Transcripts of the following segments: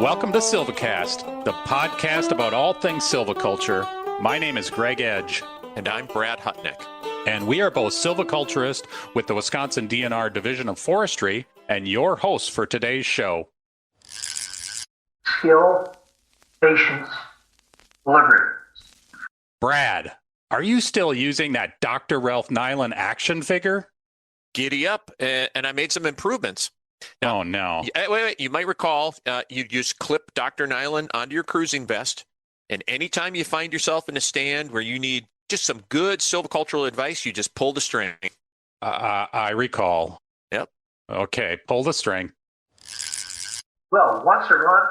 Welcome to Silvicast, the podcast about all things silviculture. My name is Greg Edge. And I'm Brad Hutnick. And we are both silviculturists with the Wisconsin DNR Division of Forestry and your hosts for today's show. Skill, patience, delivery. Brad, are you still using that Dr. Ralph Nyland action figure? Giddy up, and I made some improvements. Now, oh, no. Wait. You might recall you just clip Dr. Nyland onto your cruising vest, and anytime you find yourself in a stand where you need just some good silvicultural advice, you just pull the string. I recall. Yep. Okay, pull the string. Well, once a run,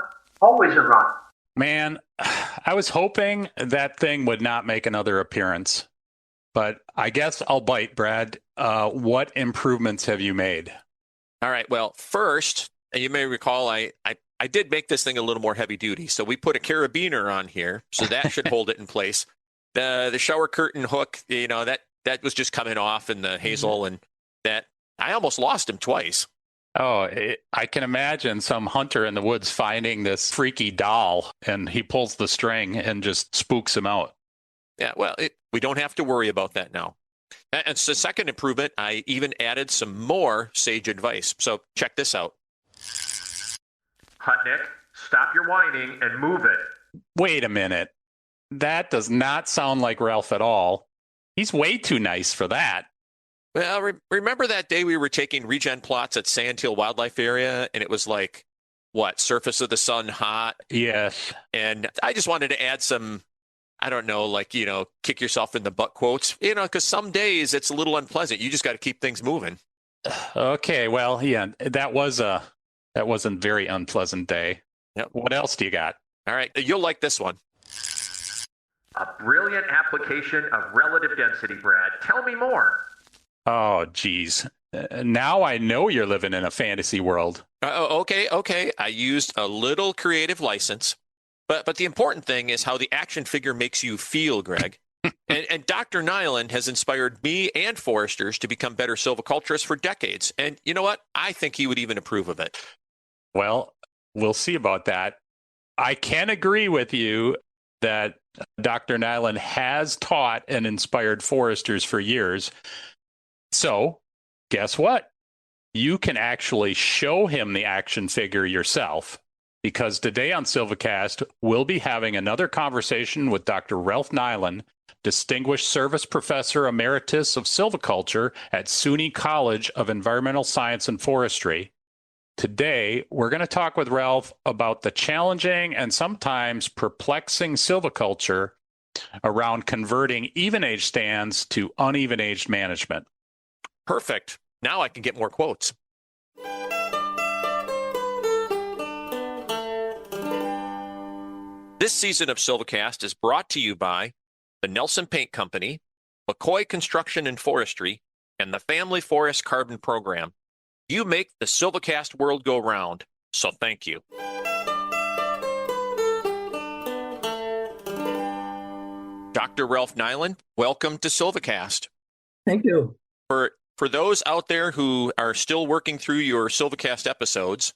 always a run. Man, I was hoping that thing would not make another appearance, but I guess I'll bite, Brad. What improvements have you made? All right. Well, first, you may recall I did make this thing a little more heavy duty. So we put a carabiner on here, so that should hold it in place. The shower curtain hook, that was just coming off in the hazel, and that I almost lost him twice. Oh, I can imagine some hunter in the woods finding this freaky doll, and he pulls the string and just spooks him out. Yeah, well, we don't have to worry about that now. And so second improvement, I even added some more sage advice. So check this out. Hutnick, stop your whining and move it. Wait a minute. That does not sound like Ralph at all. He's way too nice for that. Well, remember that day we were taking regen plots at Sandhill Wildlife Area, and it was like, surface of the sun hot? Yes. And I just wanted to add some, I don't know, kick yourself in the butt quotes, because some days it's a little unpleasant. You just got to keep things moving. Okay, well, yeah, that wasn't a very unpleasant day. Yep. What else do you got? All right, you'll like this one. A brilliant application of relative density, Brad. Tell me more. Oh, geez. Now I know you're living in a fantasy world. Okay. I used a little creative license. But the important thing is how the action figure makes you feel, Greg. and Dr. Nyland has inspired me and foresters to become better silviculturists for decades. And you know what? I think he would even approve of it. Well, we'll see about that. I can agree with you that Dr. Nyland has taught and inspired foresters for years. So guess what? You can actually show him the action figure yourself. Because today on Silvicast, we'll be having another conversation with Dr. Ralph Nyland, Distinguished Service Professor Emeritus of Silviculture at SUNY College of Environmental Science and Forestry. Today, we're going to talk with Ralph about the challenging and sometimes perplexing silviculture around converting even-age stands to uneven-aged management. Perfect. Now I can get more quotes. This season of Silvicast is brought to you by the Nelson Paint Company, McCoy Construction and Forestry, and the Family Forest Carbon Program. You make the Silvicast world go round, so thank you. Dr. Ralph Nyland, welcome to Silvicast. Thank you. For those out there who are still working through your Silvicast episodes,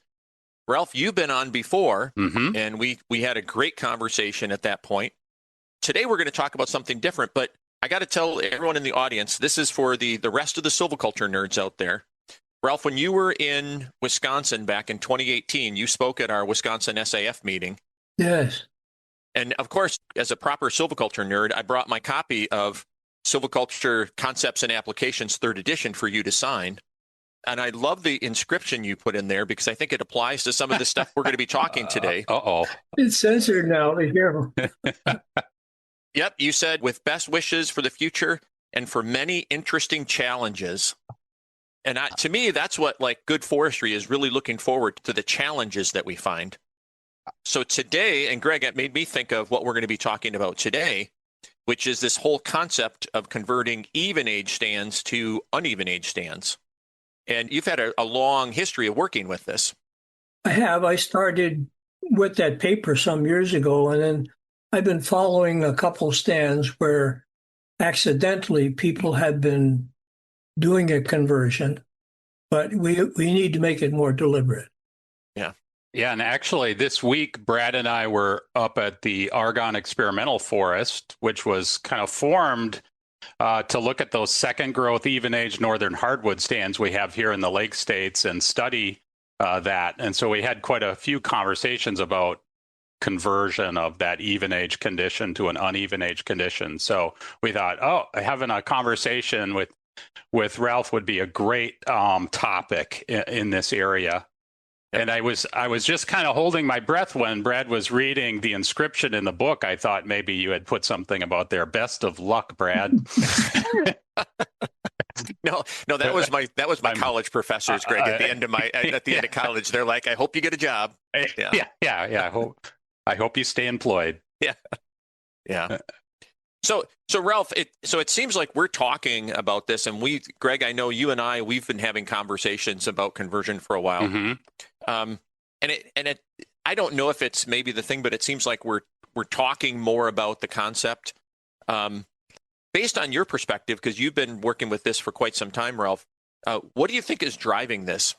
Ralph, you've been on before, and we had a great conversation at that point. Today, we're going to talk about something different, but I got to tell everyone in the audience, this is for the rest of the silviculture nerds out there. Ralph, when you were in Wisconsin back in 2018, you spoke at our Wisconsin SAF meeting. Yes. And of course, as a proper silviculture nerd, I brought my copy of Silviculture Concepts and Applications, 3rd edition, for you to sign. And I love the inscription you put in there because I think it applies to some of the stuff we're going to be talking today. It's censored now. Be careful. Yep. You said, with best wishes for the future and for many interesting challenges. And to me, that's what good forestry is, really looking forward to the challenges that we find. So today, and Greg, it made me think of what we're going to be talking about today, which is this whole concept of converting even age stands to uneven age stands. And you've had a long history of working with this. I have. I started with that paper some years ago, and then I've been following a couple stands where accidentally people have been doing a conversion, but we need to make it more deliberate. Yeah. Yeah, and actually this week, Brad and I were up at the Argonne Experimental Forest, which was kind of formed to look at those second growth even age northern hardwood stands we have here in the Lake States and study that. And so we had quite a few conversations about conversion of that even age condition to an uneven age condition. So we thought, oh, having a conversation with Ralph would be a great topic in this area. And I was just kind of holding my breath when Brad was reading the inscription in the book. I thought maybe you had put something about their best of luck, Brad. No, that was my college professors, Greg. At the end of college, they're like, "I hope you get a job." Yeah. I hope you stay employed. Yeah. So Ralph, it seems like we're talking about this, and Greg, I know you and we've been having conversations about conversion for a while. Mm-hmm. I don't know if it's maybe the thing, but it seems like we're talking more about the concept. Based on your perspective, because you've been working with this for quite some time, Ralph, what do you think is driving this?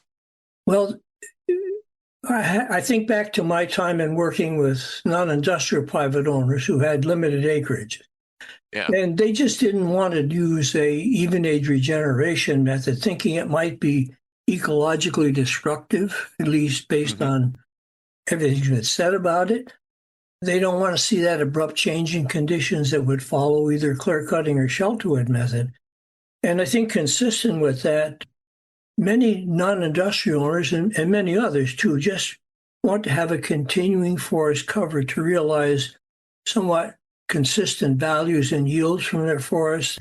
Well, I think back to my time in working with non-industrial private owners who had limited acreage. Yeah. And they just didn't want to use a even age regeneration method, thinking it might be ecologically destructive, at least based on everything that's said about it. They don't want to see that abrupt change in conditions that would follow either clear cutting or shelterwood method. And I think consistent with that, many non-industrial owners and many others too just want to have a continuing forest cover to realize somewhat consistent values and yields from their forests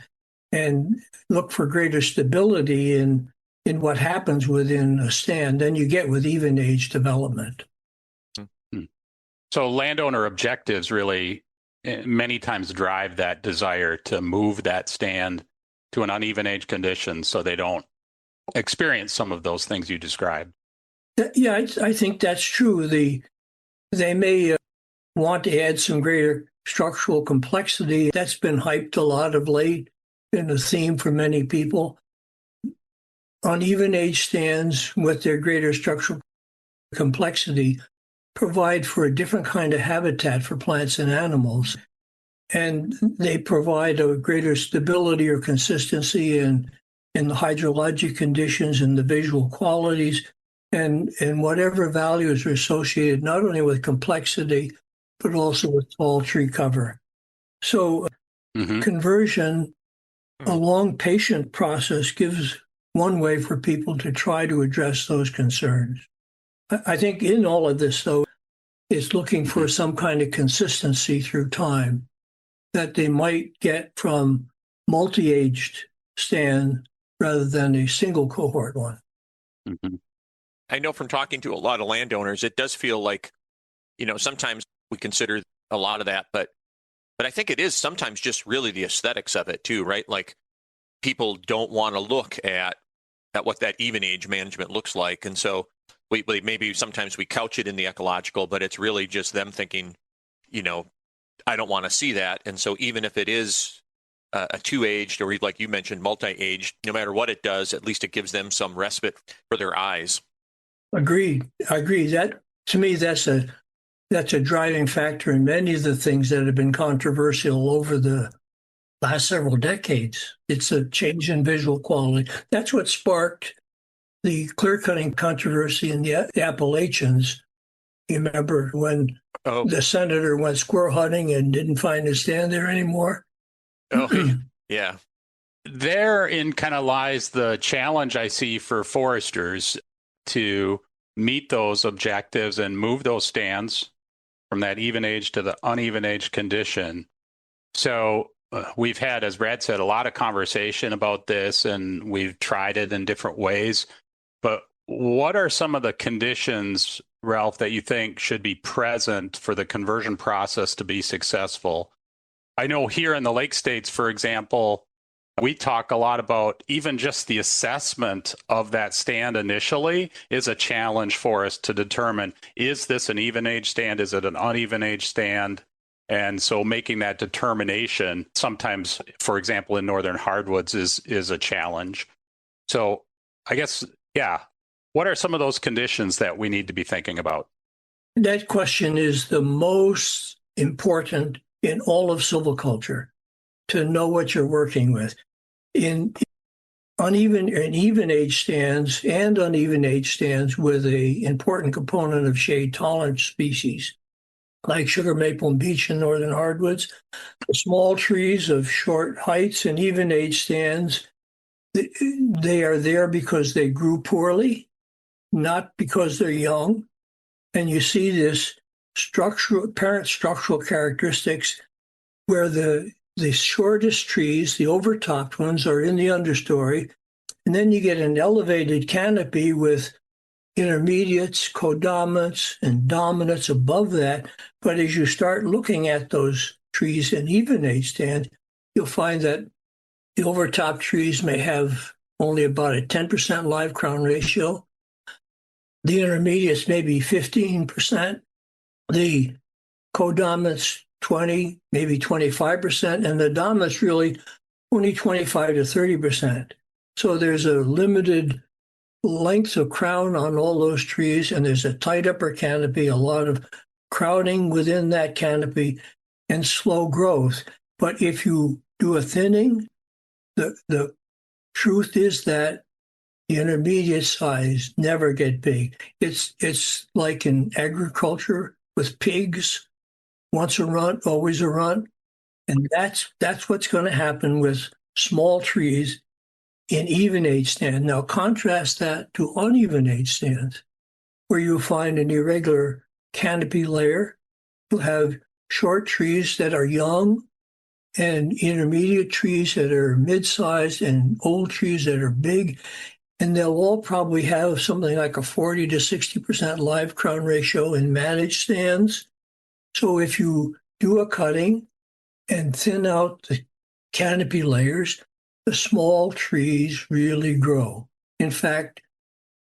and look for greater stability in what happens within a stand than you get with even age development. So landowner objectives really many times drive that desire to move that stand to an uneven age condition so they don't experience some of those things you described. Yeah, I think that's true. They may want to add some greater structural complexity. That's been hyped a lot of late and a theme for many people. Uneven age stands with their greater structural complexity provide for a different kind of habitat for plants and animals. And they provide a greater stability or consistency in the hydrologic conditions and the visual qualities and whatever values are associated not only with complexity, but also with tall tree cover. So conversion, a long, patient process gives one way for people to try to address those concerns. I think in all of this, though, it's looking for some kind of consistency through time that they might get from multi-aged stand rather than a single cohort one. I know from talking to a lot of landowners, it does feel like, sometimes we consider a lot of that, but I think it is sometimes just really the aesthetics of it too, right? Like people don't want to look at what that even age management looks like. And so maybe sometimes we couch it in the ecological, but it's really just them thinking, I don't want to see that. And so even if it is a two-aged or like you mentioned, multi-aged, no matter what it does, at least it gives them some respite for their eyes. Agreed. I agree. That to me, that's a driving factor in many of the things that have been controversial over the last several decades. It's a change in visual quality. That's what sparked the clear-cutting controversy in the Appalachians. You remember when the senator went squirrel hunting and didn't find his stand there anymore? Oh, yeah. Therein kind of lies the challenge I see for foresters to meet those objectives and move those stands from that even age to the uneven age condition. So we've had, as Brad said, a lot of conversation about this, and we've tried it in different ways. But what are some of the conditions, Ralph, that you think should be present for the conversion process to be successful? I know here in the Lake States, for example, we talk a lot about even just the assessment of that stand initially is a challenge for us to determine, is this an even age stand? Is it an uneven age stand? And so making that determination sometimes, for example, in northern hardwoods is a challenge. So I guess, yeah, what are some of those conditions that we need to be thinking about? That question is the most important in all of silviculture, to know what you're working with. In even age stands and uneven age stands with a important component of shade tolerant species, like sugar maple and beech and northern hardwoods. The small trees of short heights and even age stands, they are there because they grew poorly, not because they're young. And you see this apparent structural characteristics where the shortest trees, the overtopped ones, are in the understory. And then you get an elevated canopy with intermediates, codominants, and dominants above that. But as you start looking at those trees in even age stand, you'll find that the overtopped trees may have only about a 10% live crown ratio. The intermediates may be 15%. The codominants 20, maybe 25%, and the dominants really only 25 to 30%. So there's a limited length of crown on all those trees, and there's a tight upper canopy, a lot of crowding within that canopy, and slow growth. But if you do a thinning, the truth is that the intermediate size never get big. It's like in agriculture with pigs. Once a runt, always a runt. And that's what's going to happen with small trees in even age stand. Now contrast that to uneven age stands, where you'll find an irregular canopy layer. You'll have short trees that are young and intermediate trees that are mid-sized and old trees that are big. And they'll all probably have something like a 40 to 60% live crown ratio in managed stands. So if you do a cutting and thin out the canopy layers, the small trees really grow. In fact,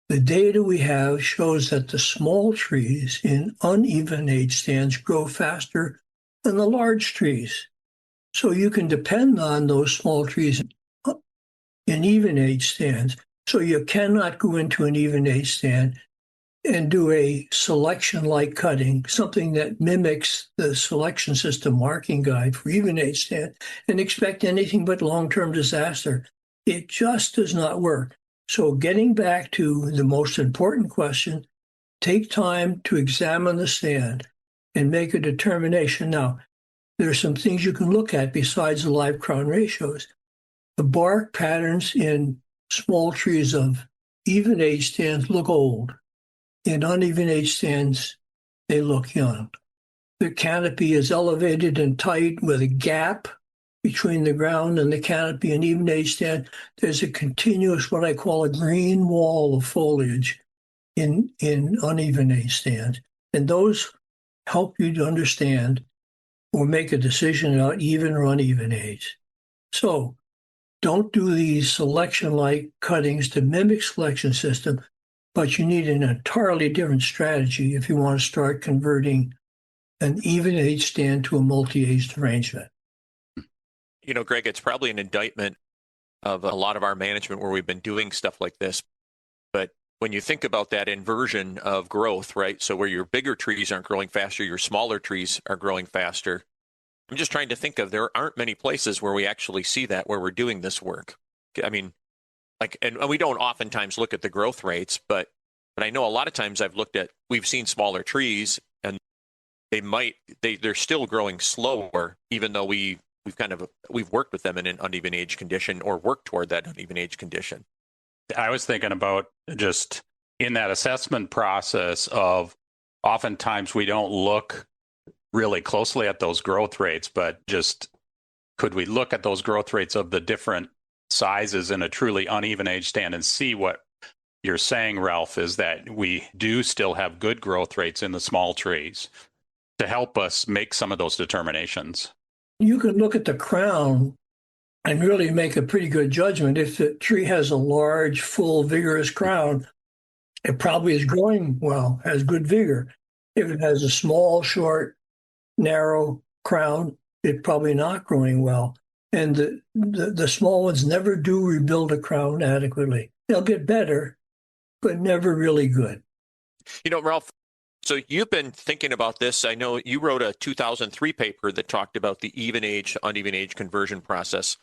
the data we have shows that the small trees in uneven age stands grow faster than the large trees. So you can depend on those small trees in even age stands. So you cannot go into an even age stand and do a selection-like cutting, something that mimics the selection system marking guide for even age stand, and expect anything but long-term disaster. It just does not work. So getting back to the most important question, take time to examine the stand and make a determination. Now, there are some things you can look at besides the live crown ratios. The bark patterns in small trees of even age stands look old. In uneven age stands, they look young. The canopy is elevated and tight with a gap between the ground and the canopy. In even age stand, there's a continuous, what I call a green wall of foliage in uneven age stands. And those help you to understand or make a decision about even or uneven age. So don't do these selection-like cuttings to mimic selection system, but you need an entirely different strategy if you want to start converting an even age stand to a multi-aged arrangement. You know, Greg, it's probably an indictment of a lot of our management where we've been doing stuff like this. But when you think about that inversion of growth, right? So where your bigger trees aren't growing faster, your smaller trees are growing faster. I'm just trying to think of, there aren't many places where we actually see that, where we're doing this work. I mean, like, and we don't oftentimes look at the growth rates, but I know a lot of times we've seen smaller trees and they're still growing slower, even though we've worked with them in an uneven age condition or worked toward that uneven age condition. I was thinking about just in that assessment process of oftentimes we don't look really closely at those growth rates, but just could we look at those growth rates of the different sizes in a truly uneven age stand and see what you're saying, Ralph, is that we do still have good growth rates in the small trees to help us make some of those determinations. You can look at the crown and really make a pretty good judgment. If the tree has a large, full, vigorous crown, it probably is growing well, has good vigor. If it has a small, short, narrow crown, it's probably not growing well. And the small ones never do rebuild a crown adequately. They'll get better, but never really good. You know, Ralph, So you've been thinking about this. I know you wrote a 2003 paper that talked about the even age to uneven age conversion process.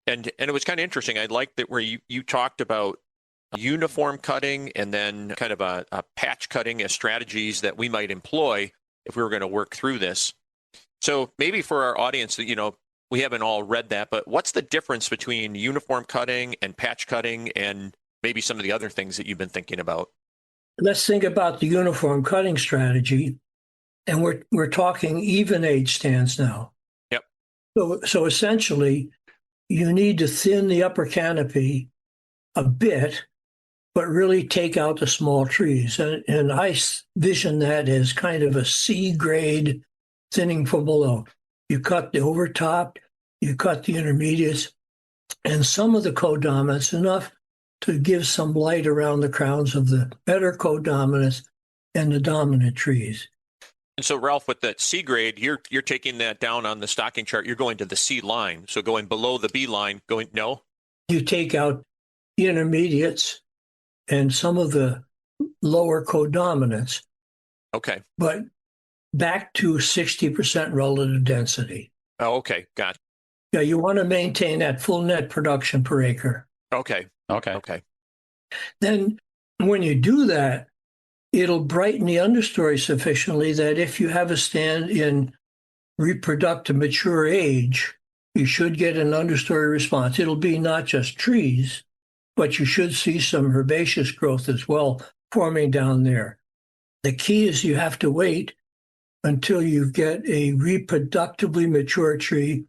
And it was kind of interesting. I liked that where you talked about uniform cutting and then kind of a patch cutting as strategies that we might employ if we were going to work through this. So maybe for our audience that, we haven't all read that, but what's the difference between uniform cutting and patch cutting and maybe some of the other things that you've been thinking about? Let's think about the uniform cutting strategy, and we're talking even age stands now. Yep. So essentially, you need to thin the upper canopy a bit, but really take out the small trees. And I vision that as kind of a C grade thinning from below. You cut the overtop, you cut the intermediates, and some of the codominants, enough to give some light around the crowns of the better codominants and the dominant trees. And so, Ralph, with that C grade, you're taking that down on the stocking chart. You're going to the C line. So going below the B line, no? You take out the intermediates and some of the lower codominants. Okay. But back to 60% relative density. Oh, okay. Got it. Yeah, you want to maintain that full net production per acre. Okay. Then when you do that, it'll brighten the understory sufficiently that if you have a stand in reproductive mature age, you should get an understory response. It'll be not just trees, but you should see some herbaceous growth as well forming down there. The key is you have to wait until you get a reproductively mature tree,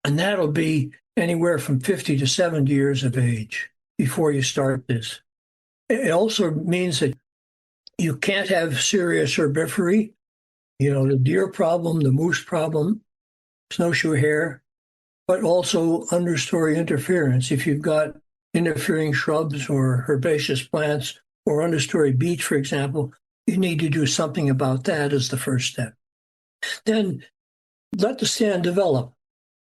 and that'll be anywhere from 50 to 70 years of age before you start this. It also means that you can't have serious herbivory, the deer problem, the moose problem, snowshoe hare, but also understory interference. If you've got interfering shrubs or herbaceous plants or understory beech, for example, you need to do something about that as the first step. Then let the stand develop.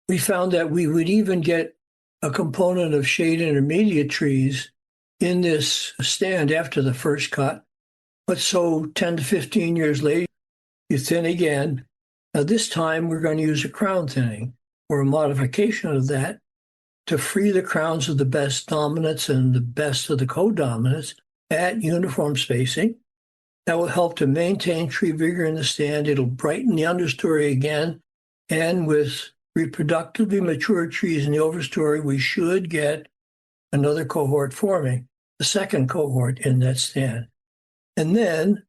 We found that we would even get a component of shade intermediate trees in this stand after the first cut. But so 10 to 15 years later, you thin again. Now this time we're going to use a crown thinning or a modification of that to free the crowns of the best dominants and the best of the codominants at uniform spacing. That will help to maintain tree vigor in the stand. It'll brighten the understory again. And with reproductively mature trees in the overstory, we should get another cohort forming, the second cohort in that stand. And then,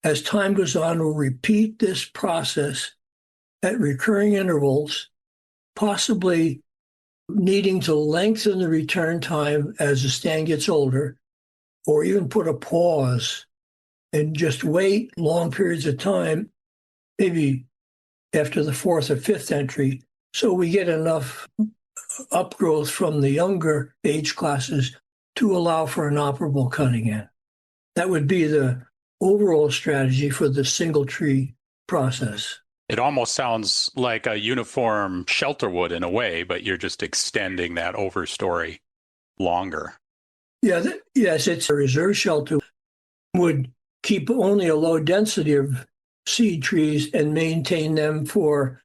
as time goes on, we'll repeat this process at recurring intervals, possibly needing to lengthen the return time as the stand gets older, or even put a pause and just wait long periods of time, maybe after the fourth or fifth entry, so we get enough upgrowth from the younger age classes to allow for an operable cutting in. That would be the overall strategy for the single tree process. It almost sounds like a uniform shelter wood in a way, but you're just extending that overstory longer. Yes, it's a reserve shelter would keep only a low density of seed trees and maintain them for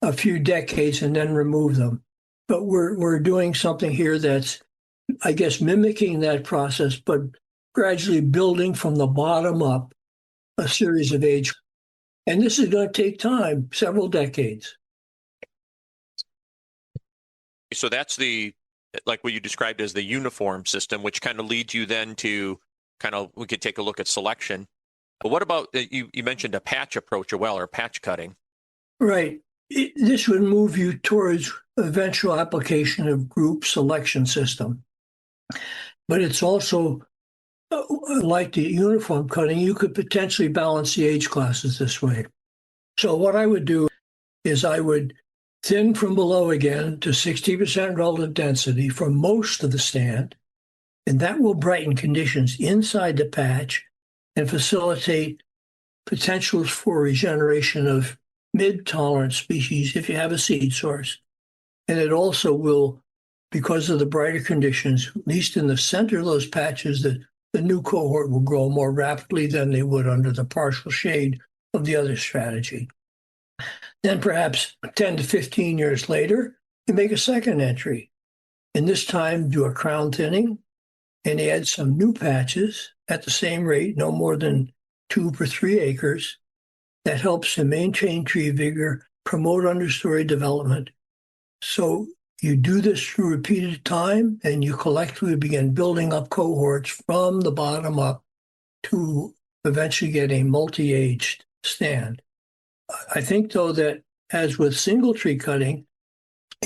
a few decades and then remove them. But we're doing something here that's, I guess, mimicking that process, but gradually building from the bottom up a series of age. And this is going to take time, several decades. So that's like what you described as the uniform system, which kind of leads you then to we could take a look at selection. But what about, you mentioned a patch approach as well, or patch cutting? Right. This would move you towards eventual application of group selection system. But it's also like the uniform cutting, you could potentially balance the age classes this way. So what I would do is I would thin from below again to 60% relative density for most of the stand, and that will brighten conditions inside the patch and facilitate potentials for regeneration of mid-tolerant species if you have a seed source. And it also will, because of the brighter conditions, at least in the center of those patches that the new cohort will grow more rapidly than they would under the partial shade of the other strategy. Then perhaps 10 to 15 years later, you make a second entry, and this time do a crown thinning and add some new patches at the same rate, no more than 2 per 3 acres. That helps to maintain tree vigor, promote understory development. So you do this through repeated time, and you collectively begin building up cohorts from the bottom up to eventually get a multi-aged stand. I think, though, that as with single tree cutting,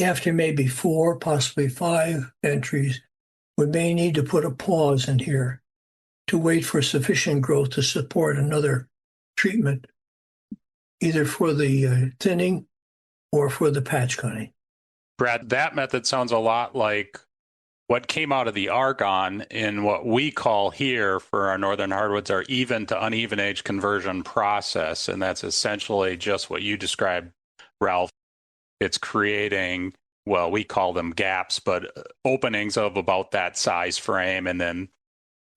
after maybe 4, possibly 5 entries, we may need to put a pause in here to wait for sufficient growth to support another treatment, either for the thinning or for the patch cutting. Brad, that method sounds a lot like what came out of the Argonne in what we call here for our northern hardwoods our even to uneven age conversion process. And that's essentially just what you described, Ralph. It's creating, well, we call them gaps, but openings of about that size frame, and then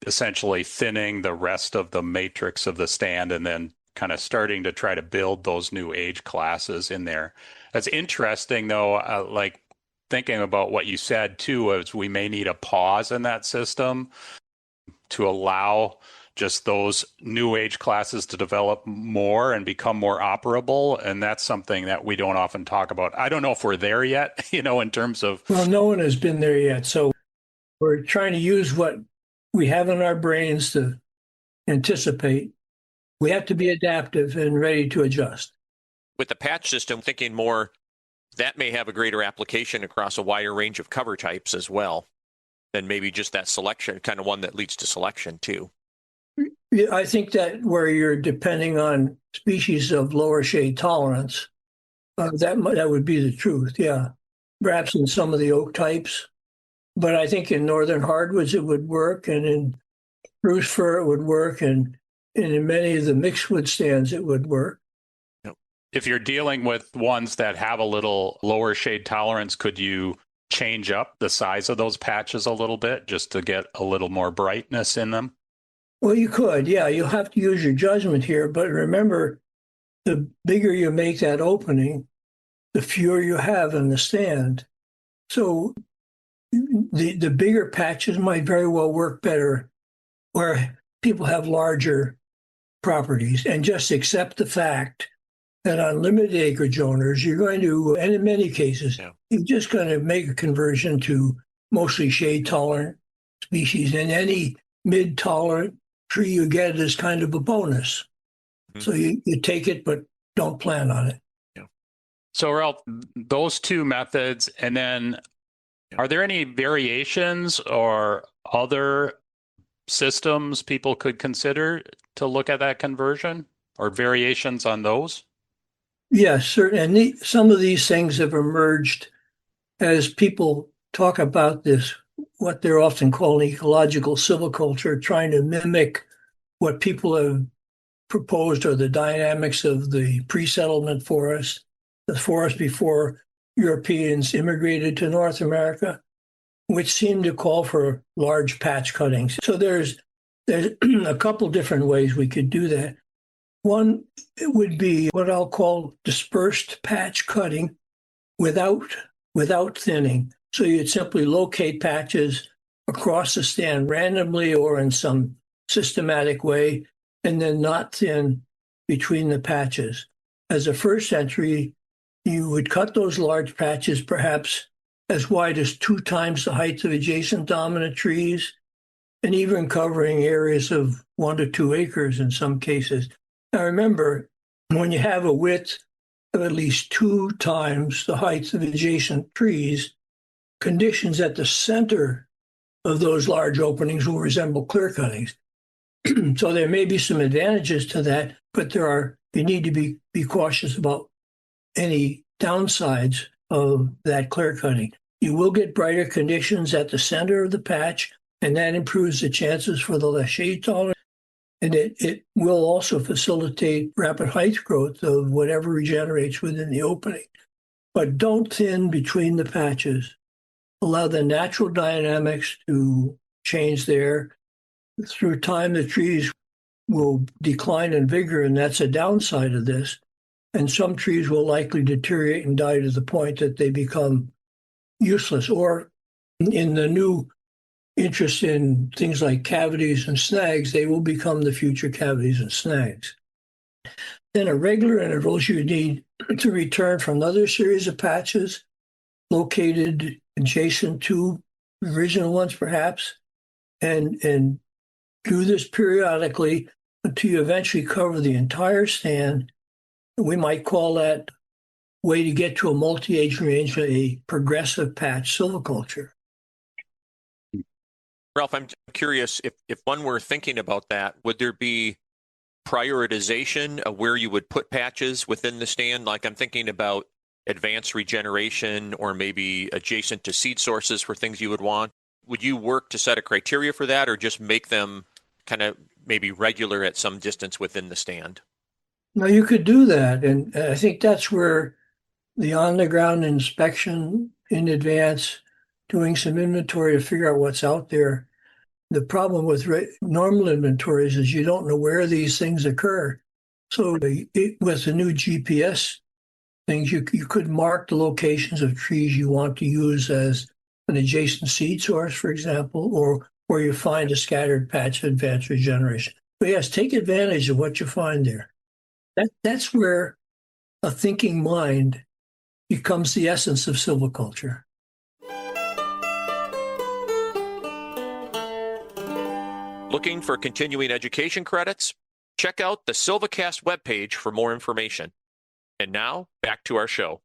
essentially thinning the rest of the matrix of the stand, and then kind of starting to try to build those new age classes in there. That's interesting, though, like thinking about what you said, too, is we may need a pause in that system to allow just those new age classes to develop more and become more operable. And that's something that we don't often talk about. I don't know if we're there yet, in terms of... Well, no one has been there yet. So we're trying to use what we have in our brains to anticipate. We have to be adaptive and ready to adjust. With the patch system, thinking more, that may have a greater application across a wider range of cover types as well than maybe just that selection, kind of one that leads to selection too. Yeah, I think that where you're depending on species of lower shade tolerance, that would be the truth, yeah. Perhaps in some of the oak types, but I think in northern hardwoods it would work, and in spruce fir it would work, and in many of the mixed wood stands it would work. If you're dealing with ones that have a little lower shade tolerance, could you change up the size of those patches a little bit just to get a little more brightness in them? Well, you could, yeah. You'll have to use your judgment here, but remember, the bigger you make that opening, the fewer you have in the stand. So the bigger patches might very well work better where people have larger properties, and just accept the fact that on limited acreage owners, you're going to, and in many cases, you're just going to make a conversion to mostly shade tolerant species, and any mid tolerant tree you get is kind of a bonus. Mm-hmm. So you take it, but don't plan on it. Yeah. So Ralph, those two methods, and then are there any variations or other systems people could consider to look at that conversion, or variations on those? Yes, certainly. And some of these things have emerged as people talk about this, what they're often calling ecological silviculture, trying to mimic what people have proposed are the dynamics of the pre-settlement forest, the forest before Europeans immigrated to North America, which seemed to call for large patch cuttings. So there's a couple different ways we could do that. One, it would be what I'll call dispersed patch cutting without thinning. So you'd simply locate patches across the stand randomly or in some systematic way, and then not thin between the patches. As a first entry, you would cut those large patches perhaps as wide as 2 times the height of adjacent dominant trees, and even covering areas of 1 to 2 acres in some cases. Now remember, when you have a width of at least 2 times the height of adjacent trees, conditions at the center of those large openings will resemble clear cuttings. So there may be some advantages to that, but you need to be cautious about any downsides of that clear cutting. You will get brighter conditions at the center of the patch, and that improves the chances for the less shade tolerance. And it will also facilitate rapid height growth of whatever regenerates within the opening. But don't thin between the patches. Allow the natural dynamics to change there. through time, the trees will decline in vigor, and that's a downside of this. And some trees will likely deteriorate and die to the point that they become useless. Or in the new interest in things like cavities and snags, they will become the future cavities and snags. Then at regular intervals, you need to return from another series of patches located adjacent to the original ones, perhaps, and do this periodically until you eventually cover the entire stand. We might call that way to get to a multi-age range a progressive patch silviculture. Ralph, I'm curious if one were thinking about that, would there be prioritization of where you would put patches within the stand? Like I'm thinking about advanced regeneration or maybe adjacent to seed sources for things you would want. Would you work to set a criteria for that or just make them kind of maybe regular at some distance within the stand? Now, you could do that. And I think that's where the on-the-ground inspection in advance, doing some inventory to figure out what's out there. The problem with normal inventories is you don't know where these things occur. So with the new GPS things, you could mark the locations of trees you want to use as an adjacent seed source, for example, or where you find a scattered patch of advanced regeneration. But yes, take advantage of what you find there. That's where a thinking mind becomes the essence of silviculture. Looking for continuing education credits? Check out the Silvicast webpage for more information. And now, back to our show.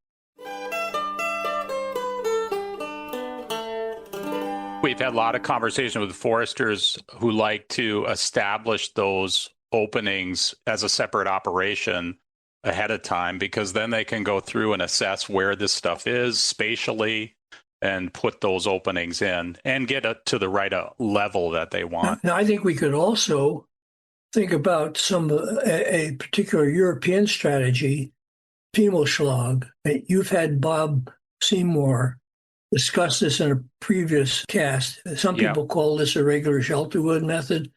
We've had a lot of conversation with foresters who like to establish those openings as a separate operation ahead of time, because then they can go through and assess where this stuff is spatially and put those openings in and get it to the right level that they want. Now, I think we could also think about a particular European strategy, Pimmelschlag. You've had Bob Seymour discuss this in a previous cast. Some people call this a regular shelterwood method.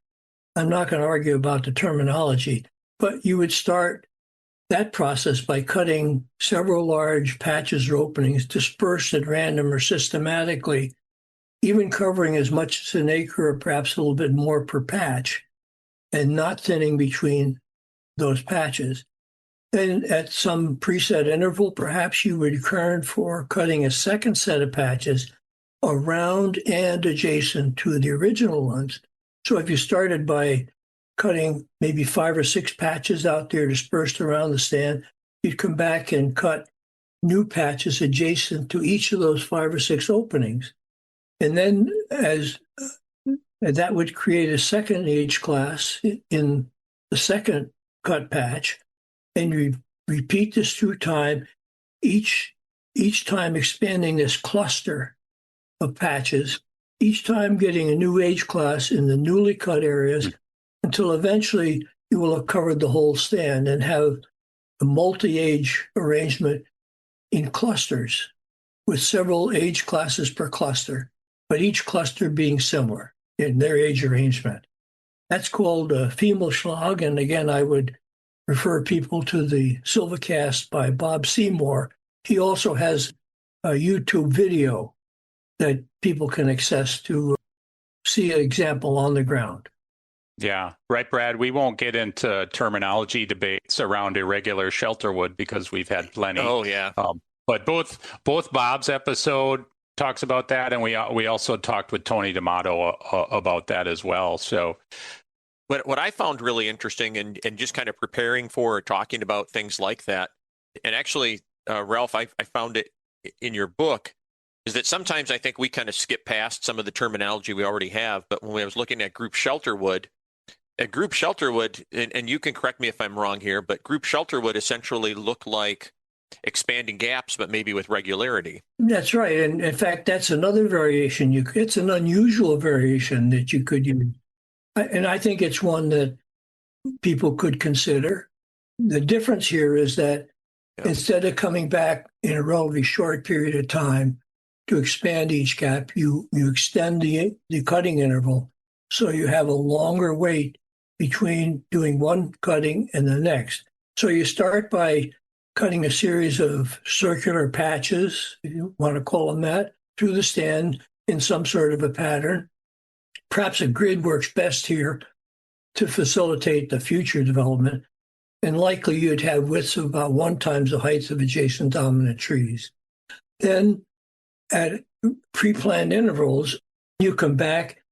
I'm not going to argue about the terminology, but you would start that process by cutting several large patches or openings dispersed at random or systematically, even covering as much as an acre or perhaps a little bit more per patch, and not thinning between those patches. Then at some preset interval, perhaps you would return for cutting a second set of patches around and adjacent to the original ones. So if you started by cutting maybe 5 or 6 patches out there dispersed around the stand, you'd come back and cut new patches adjacent to each of those 5 or 6 openings. And then that would create a second age class in the second cut patch. And you repeat this through time, each time expanding this cluster of patches, each time getting a new age class in the newly cut areas, until eventually you will have covered the whole stand and have a multi-age arrangement in clusters with several age classes per cluster, but each cluster being similar in their age arrangement. That's called Pimmelschlag. And again, I would refer people to the Silvicast by Bob Seymour. He also has a YouTube video that people can access to see an example on the ground. Yeah, right, Brad. We won't get into terminology debates around irregular shelterwood because we've had plenty. Oh, yeah. But both Bob's episode talks about that, and we also talked with Tony D'Amato about that as well. So, what I found really interesting and just kind of preparing for talking about things like that, and actually, Ralph, I found it in your book, is that sometimes I think we kind of skip past some of the terminology we already have. But when I was looking at group shelterwood, and you can correct me if I'm wrong here, but group shelter would essentially look like expanding gaps, but maybe with regularity. That's right. And in fact, that's another variation. It's an unusual variation that you could use. And I think it's one that people could consider. The difference here is that instead of coming back in a relatively short period of time to expand each gap, you extend the cutting interval So you have a longer wait between doing one cutting and the next. So you start by cutting a series of circular patches, if you want to call them that, through the stand in some sort of a pattern. Perhaps a grid works best here to facilitate the future development. And likely you'd have widths of about 1 times the heights of adjacent dominant trees. Then at pre-planned intervals, you come back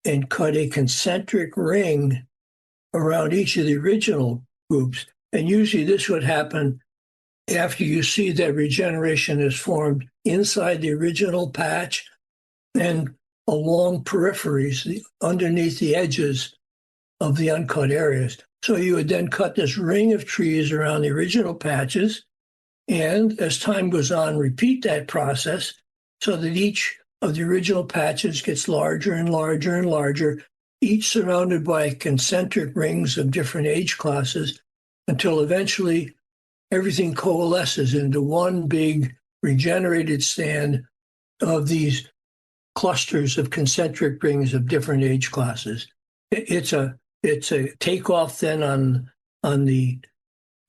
and cut a concentric ring around each of the original groups. And usually this would happen after you see that regeneration is formed inside the original patch and along peripheries, underneath the edges of the uncut areas. So you would then cut this ring of trees around the original patches, and as time goes on, repeat that process so that each of the original patches gets larger and larger and larger, each surrounded by concentric rings of different age classes, until eventually everything coalesces into one big regenerated stand of these clusters of concentric rings of different age classes. It's a takeoff then on the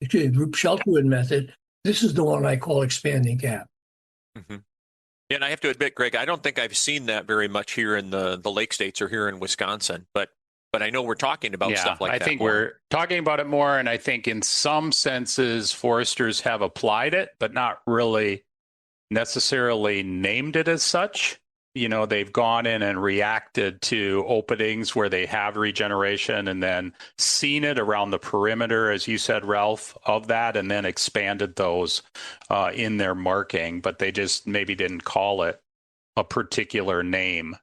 group Shelterwood method. This is the one I call expanding gap. Mm-hmm. And I have to admit, Greg, I don't think I've seen that very much here in the Lake States or here in Wisconsin, but I know we're talking about stuff like that. I think we're talking about it more, and I think in some senses foresters have applied it, but not really necessarily named it as such. You know, they've gone in and reacted to openings where they have regeneration and then seen it around the perimeter, as you said, Ralph, of that, and then expanded those in their marking, but they just maybe didn't call it a particular name.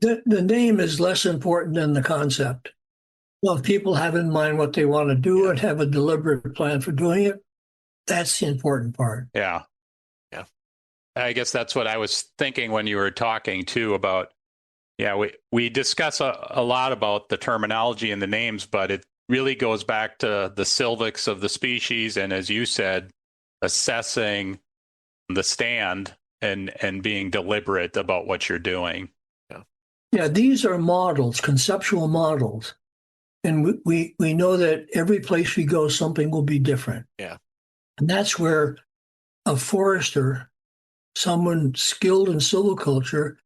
The name is less important than the concept. Well, if people have in mind what they want to do and have a deliberate plan for doing it, that's the important part. Yeah. I guess that's what I was thinking when you were talking too about, we discuss a lot about the terminology and the names, but it really goes back to the silvics of the species. And as you said, assessing the stand and being deliberate about what you're doing. Yeah, these are models, conceptual models. And we know that every place we go, something will be different. Yeah. And that's where a forester, someone skilled in silviculture,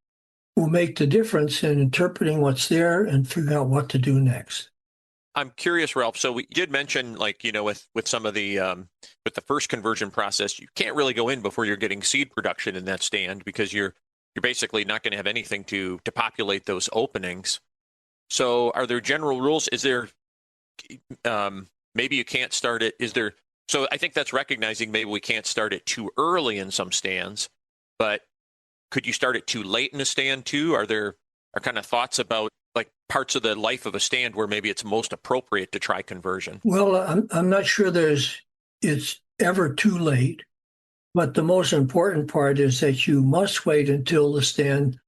will make the difference in interpreting what's there and figuring out what to do next. I'm curious, Ralph. So we did mention, like, with some of the with the first conversion process, you can't really go in before you're getting seed production in that stand because you're basically not going to have anything to populate those openings. So are there general rules? Is there maybe you can't start it? Is there? So I think that's recognizing maybe we can't start it too early in some stands, but could you start it too late in a stand too? Are kind of thoughts about like parts of the life of a stand where maybe it's most appropriate to try conversion? Well, I'm not sure it's ever too late, but the most important part is that you must wait until the stand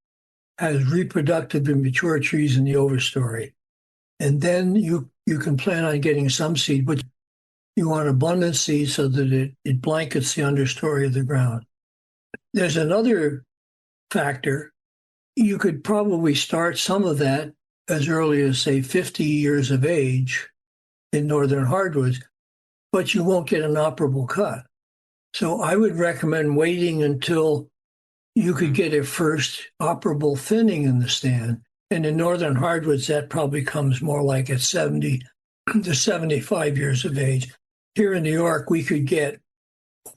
has reproductive and mature trees in the overstory. And then you can plan on getting some seed, but you want abundant seed so that it blankets the understory of the ground. There's another factor. You could probably start some of that as early as, say, 50 years of age in northern hardwoods, but you won't get an operable cut. So I would recommend waiting until you could get a first operable thinning in the stand. And in northern hardwoods, that probably comes more like at 70 to 75 years of age. Here in New York, we could get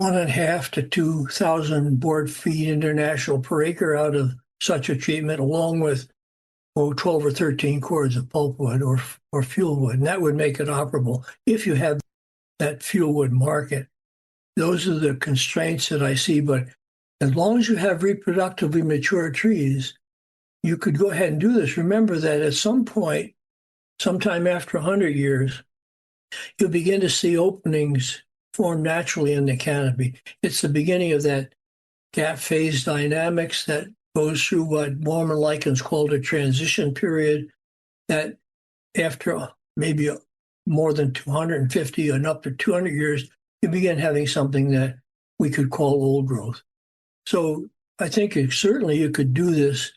1.5 to 2,000 board feet international per acre out of such a treatment, along with 12 or 13 cords of pulpwood or fuel wood. And that would make it operable if you have that fuel wood market. Those are the constraints that I see. But as long as you have reproductively mature trees, you could go ahead and do this. Remember that at some point, sometime after 100 years, you'll begin to see openings form naturally in the canopy. It's the beginning of that gap phase dynamics that goes through what Mormon lichens called a transition period, that after maybe more than 250 and up to 200 years, you begin having something that we could call old growth. So I think certainly you could do this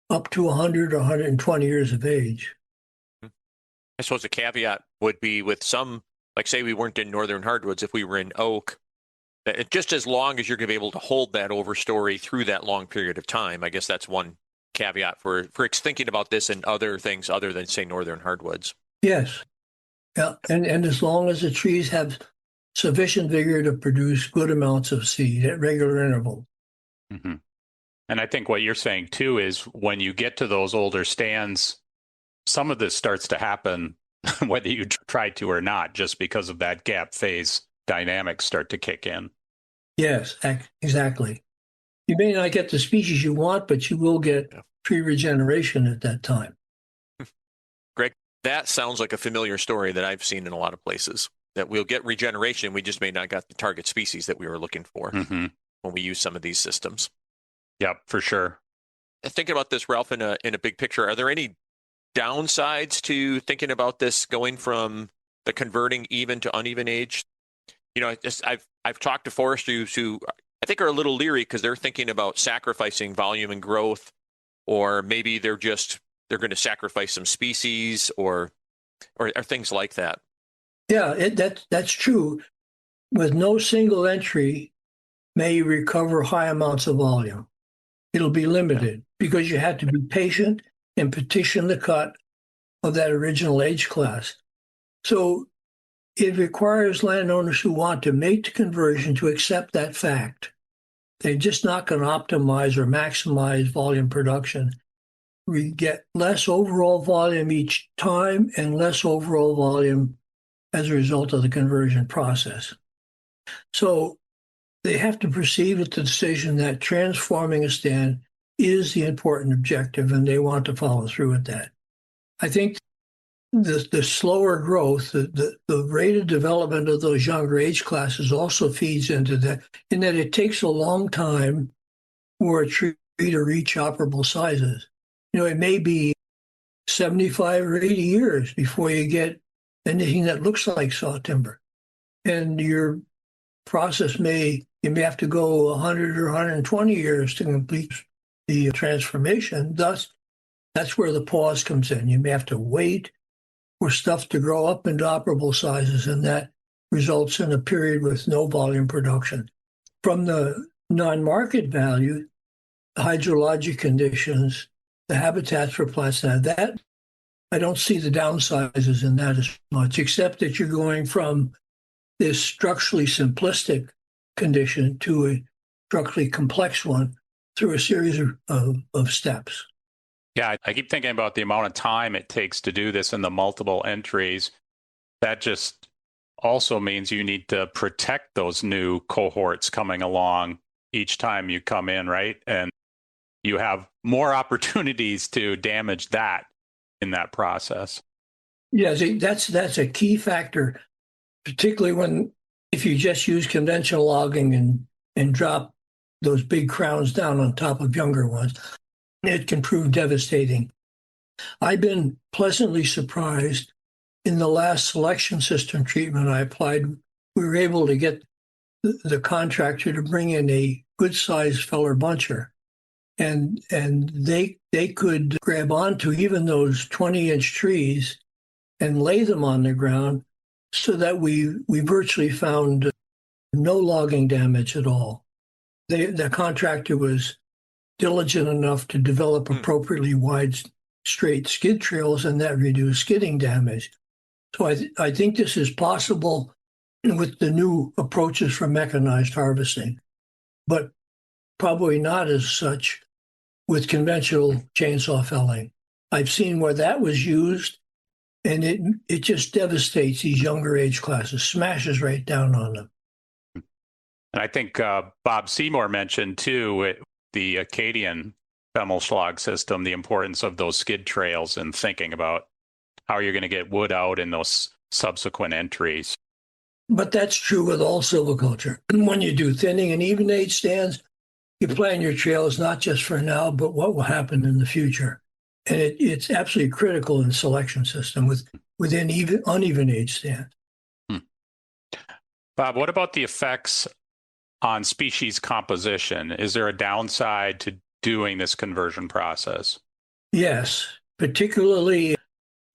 up to 100 or 120 years of age. I suppose the caveat would be with some, like say we weren't in northern hardwoods, if we were in oak, that just as long as you're going to be able to hold that overstory through that long period of time. I guess that's one caveat for thinking about this and other things other than, say, northern hardwoods. Yes. Yeah. And as long as the trees have sufficient vigor to produce good amounts of seed at regular intervals. Mm-hmm. And I think what you're saying too is when you get to those older stands, some of this starts to happen whether you try to or not, just because of that gap phase dynamics start to kick in. Yes, exactly. You may not get the species you want, but you will get tree regeneration at that time. Greg, that sounds like a familiar story that I've seen in a lot of places, that we'll get regeneration. We just may not get the target species that we were looking for when we use some of these systems. Yep, for sure. Thinking about this, Ralph, in a big picture, are there any downsides to thinking about this going from the converting even to uneven age? You know, I've talked to foresters who I think are a little leery because they're thinking about sacrificing volume and growth, or maybe they're going to sacrifice some species or things like that. Yeah, that's true. With no single entry may you recover high amounts of volume. It'll be limited because you have to be patient and petition the cut of that original age class. So it requires landowners who want to make the conversion to accept that fact. They're just not going to optimize or maximize volume production. We get less overall volume each time and less overall volume as a result of the conversion process. So they have to proceed with the decision that transforming a stand is the important objective, and they want to follow through with that. I think the slower growth, the rate of development of those younger age classes also feeds into that, in that it takes a long time for a tree to reach operable sizes. You know, it may be 75 or 80 years before you get anything that looks like saw timber. And your process you may have to go 100 or 120 years to complete the transformation. Thus, that's where the pause comes in. You may have to wait for stuff to grow up into operable sizes, and that results in a period with no volume production. From the non-market value, the hydrologic conditions, the habitats for plants, that I don't see the downsizes in that as much, except that you're going from this structurally simplistic condition to a structurally complex one through a series of steps. Yeah, I keep thinking about the amount of time it takes to do this in the multiple entries. That just also means you need to protect those new cohorts coming along each time you come in, right? And you have more opportunities to damage that in that process. Yeah, that's a key factor, particularly if you just use conventional logging and drop those big crowns down on top of younger ones. It can prove devastating. I've been pleasantly surprised in the last selection system treatment I applied. We were able to get the contractor to bring in a good-sized feller buncher, and they could grab onto even those 20-inch trees and lay them on the ground, so that we virtually found no logging damage at all. The contractor was diligent enough to develop appropriately wide, straight skid trails, and that reduced skidding damage. So I think this is possible with the new approaches for mechanized harvesting, but probably not as such with conventional chainsaw felling. I've seen where that was used, and it just devastates these younger age classes, smashes right down on them. And I think Bob Seymour mentioned too, the Acadian Femmelschlag system, the importance of those skid trails and thinking about how you're going to get wood out in those subsequent entries. But that's true with all silviculture. When you do thinning and even age stands, you plan your trails not just for now, but what will happen in the future. And it's absolutely critical in the selection system within even uneven age stands. Bob, what about the effects on species composition? Is there a downside to doing this conversion process? Yes, particularly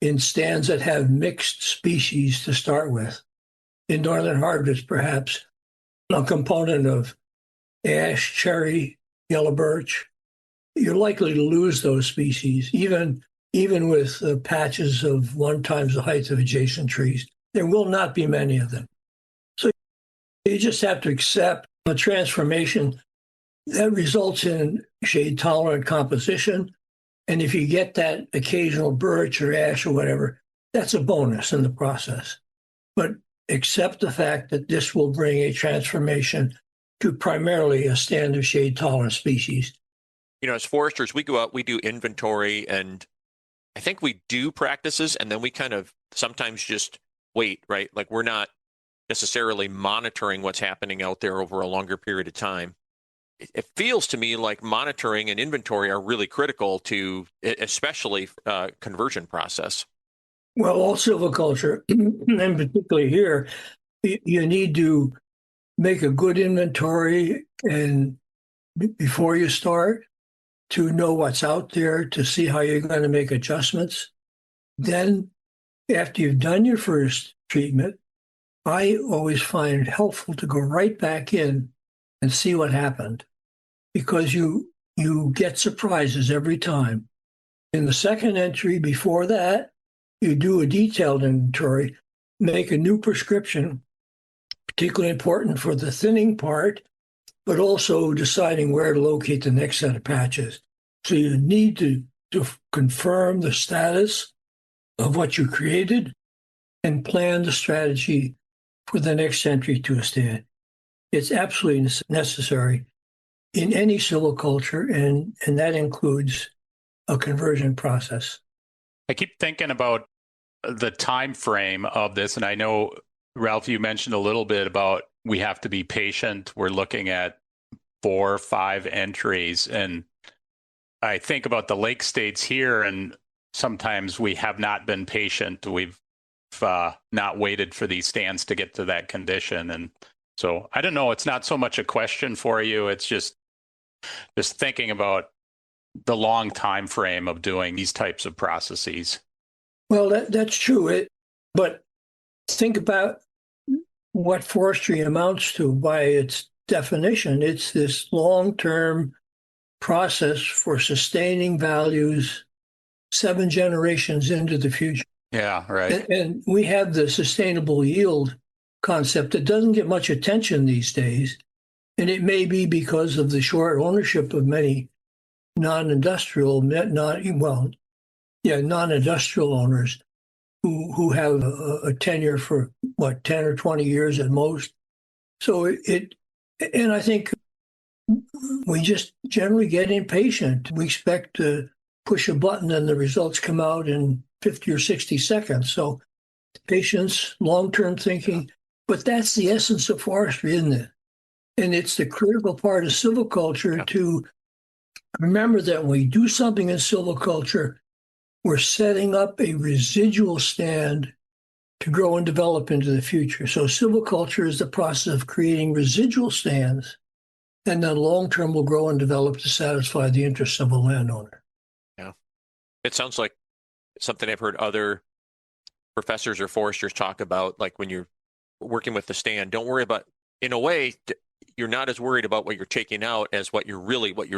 in stands that have mixed species to start with. In northern hardwoods, perhaps a component of ash, cherry, yellow birch, you're likely to lose those species, even with patches of 1 times the height of adjacent trees. There will not be many of them. So you just have to accept a transformation that results in shade-tolerant composition. And if you get that occasional birch or ash or whatever, that's a bonus in the process. But accept the fact that this will bring a transformation to primarily a stand of shade-tolerant species. You know, as foresters, we go out, we do inventory, and I think we do practices, and then we kind of sometimes just wait, right? Like we're not necessarily monitoring what's happening out there over a longer period of time. It feels to me like monitoring and inventory are really critical to, especially conversion process. Well, all silviculture, and particularly here, you need to make a good inventory and before you start to know what's out there, to see how you're going to make adjustments. Then, after you've done your first treatment, I always find it helpful to go right back in and see what happened, because you get surprises every time. In the second entry, before that, you do a detailed inventory, make a new prescription, particularly important for the thinning part, but also deciding where to locate the next set of patches. So you need to confirm the status of what you created and plan the strategy for the next entry to a stand. It's absolutely necessary in any silviculture, and that includes a conversion process. I keep thinking about the time frame of this, and I know, Ralph, you mentioned a little bit about we have to be patient. We're looking at 4 or 5 entries, and I think about the lake states here, and sometimes we have not been patient. We've not waited for these stands to get to that condition, and so I don't know. It's not so much a question for you. It's just thinking about the long time frame of doing these types of processes. Well, that's true. But think about what forestry amounts to by its definition. It's this long-term process for sustaining values 7 generations into the future. Yeah, right. And we have the sustainable yield concept that doesn't get much attention these days. And it may be because of the short ownership of many non-industrial owners who have a tenure for 10 or 20 years at most. So and I think we just generally get impatient. We expect to push a button and the results come out in 50 or 60 seconds. So patience, long-term thinking, but that's the essence of forestry, isn't it? And it's the critical part of silviculture to remember that when we do something in silviculture, we're setting up a residual stand to grow and develop into the future. So silviculture is the process of creating residual stands, and then long-term will grow and develop to satisfy the interests of a landowner. Yeah. It sounds like something I've heard other professors or foresters talk about, like when you're working with the stand, don't worry about, in a way, you're not as worried about what you're taking out as what you're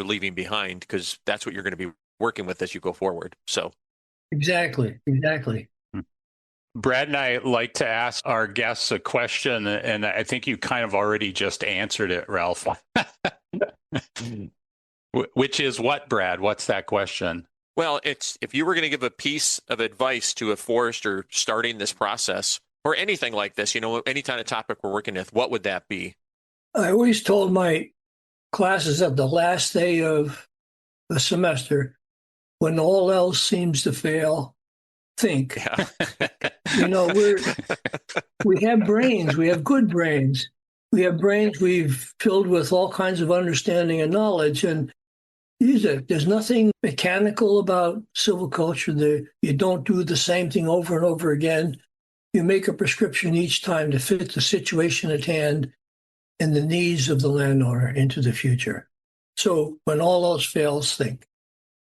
leaving behind, because that's what you're going to be working with as you go forward. So Exactly. Brad and I like to ask our guests a question, and I think you kind of already just answered it, Ralph. Which is what, Brad? What's that question? Well, it's, if you were going to give a piece of advice to a forester starting this process or anything like this, any kind of topic we're working with, what would that be? I always told my classes at the last day of the semester, when all else seems to fail, think. Yeah. We have brains. We have good brains. We have brains we've filled with all kinds of understanding and knowledge. And there's nothing mechanical about silviculture. You don't do the same thing over and over again. You make a prescription each time to fit the situation at hand and the needs of the landowner into the future. So when all else fails, think.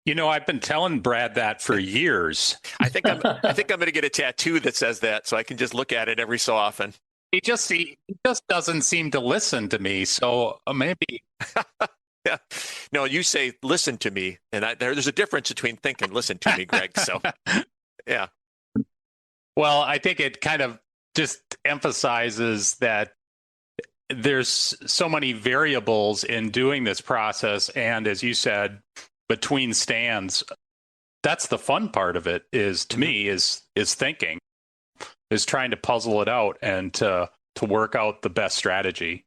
I've been telling Brad that for years. I think I'm going to get a tattoo that says that, so I can just look at it every so often. He just doesn't seem to listen to me. So maybe. Yeah. No, you say, listen to me. And there's a difference between think and listen to me, Greg. So, yeah. Well, I think it kind of just emphasizes that there's so many variables in doing this process. And as you said, between stands, that's the fun part of it is, to me, is thinking, is trying to puzzle it out and to work out the best strategy.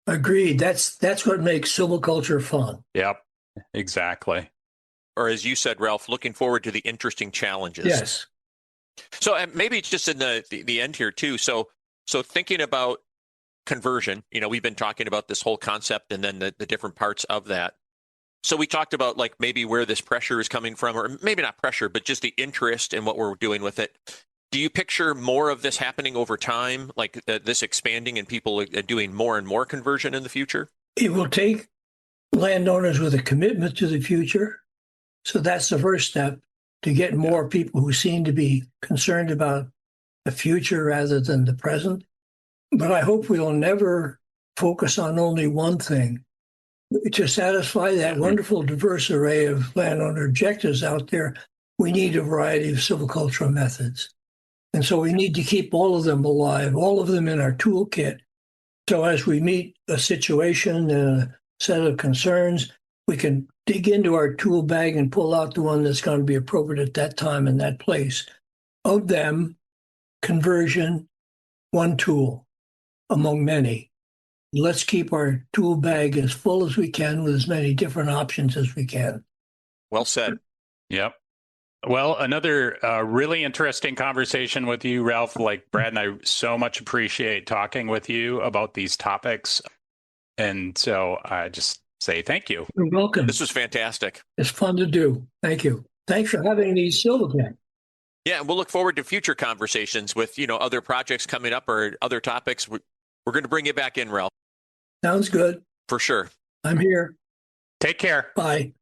Agreed. That's what makes silviculture fun. Yep, exactly. Or as you said, Ralph, looking forward to the interesting challenges. Yes. So maybe it's just in the end here too. So thinking about conversion, we've been talking about this whole concept and then the different parts of that. So we talked about like maybe where this pressure is coming from, or maybe not pressure, but just the interest in what we're doing with it. Do you picture more of this happening over time, like this expanding and people doing more and more conversion in the future? It will take landowners with a commitment to the future. So that's the first step, to get more people who seem to be concerned about the future rather than the present. But I hope we'll never focus on only one thing. To satisfy that wonderful diverse array of landowner objectives out there, we need a variety of silvicultural methods. And so we need to keep all of them alive, all of them in our toolkit. So as we meet a situation and a set of concerns, we can dig into our tool bag and pull out the one that's going to be appropriate at that time and that place. Of them, conversion, one tool among many. Let's keep our tool bag as full as we can with as many different options as we can. Well said. Yep. Well, another really interesting conversation with you, Ralph. Like Brad and I so much appreciate talking with you about these topics. And so I just say thank you. You're welcome. This was fantastic. It's fun to do. Thank you. Thanks for having these Silviculture. Yeah, and we'll look forward to future conversations with, other projects coming up or other topics. We're going to bring you back in, Ralph. Sounds good. For sure. I'm here. Take care. Bye.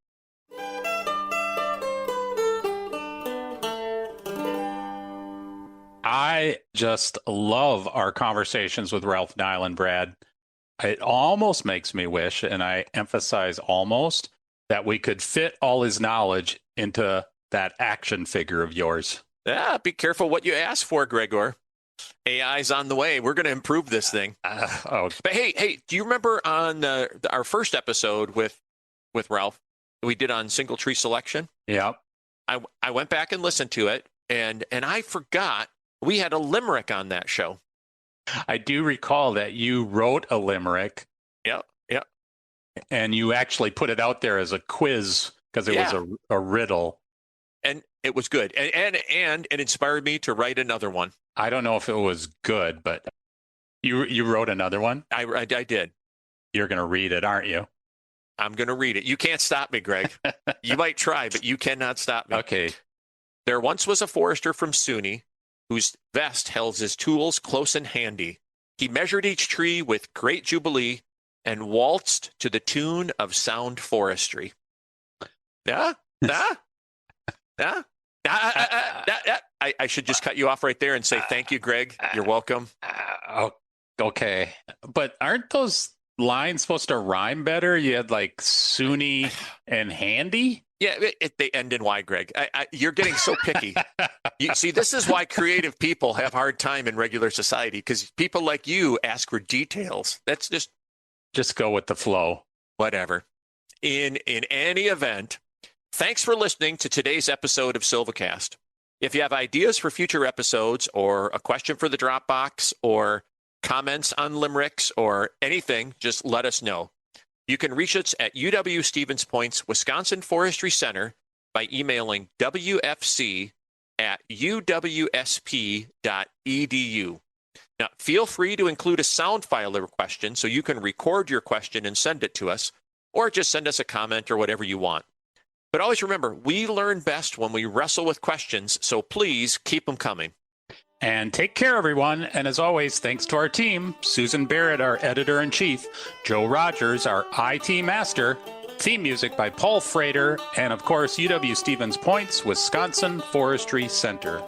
I just love our conversations with Ralph Nyland, Brad. It almost makes me wish, and I emphasize almost, that we could fit all his knowledge into that action figure of yours. Yeah, be careful what you ask for, Gregor. AI's on the way. We're going to improve this thing. But hey, do you remember on our first episode with Ralph we did on single tree selection? Yeah. I went back and listened to it, and I forgot we had a limerick on that show. I do recall that you wrote a limerick. Yep. And you actually put it out there as a quiz because it was a riddle. And it was good. And it inspired me to write another one. I don't know if it was good, but you wrote another one? I did. You're going to read it, aren't you? I'm going to read it. You can't stop me, Greg. You might try, but you cannot stop me. Okay. There once was a forester from SUNY whose vest held his tools close and handy. He measured each tree with great jubilee and waltzed to the tune of sound forestry. Yeah? I should just cut you off right there and say thank you, Greg. You're welcome. Okay. But aren't those lines supposed to rhyme better? You had like SUNY and handy? Yeah, they end in Y, Greg. You're getting so picky. You see, this is why creative people have hard time in regular society, because people like you ask for details. That's just go with the flow. Whatever. In any event, thanks for listening to today's episode of Silvicast. If you have ideas for future episodes or a question for the Dropbox or comments on limericks or anything, just let us know. You can reach us at UW Stevens Point's Wisconsin Forestry Center by emailing wfc@uwsp.edu. Now, feel free to include a sound file of a question so you can record your question and send it to us, or just send us a comment or whatever you want. But always remember, we learn best when we wrestle with questions, so please keep them coming. And take care, everyone. And as always, thanks to our team, Susan Barrett, our editor-in-chief, Joe Rogers, our IT master, Theme music by Paul Frater, and of course, UW Stevens Point's Wisconsin Forestry Center.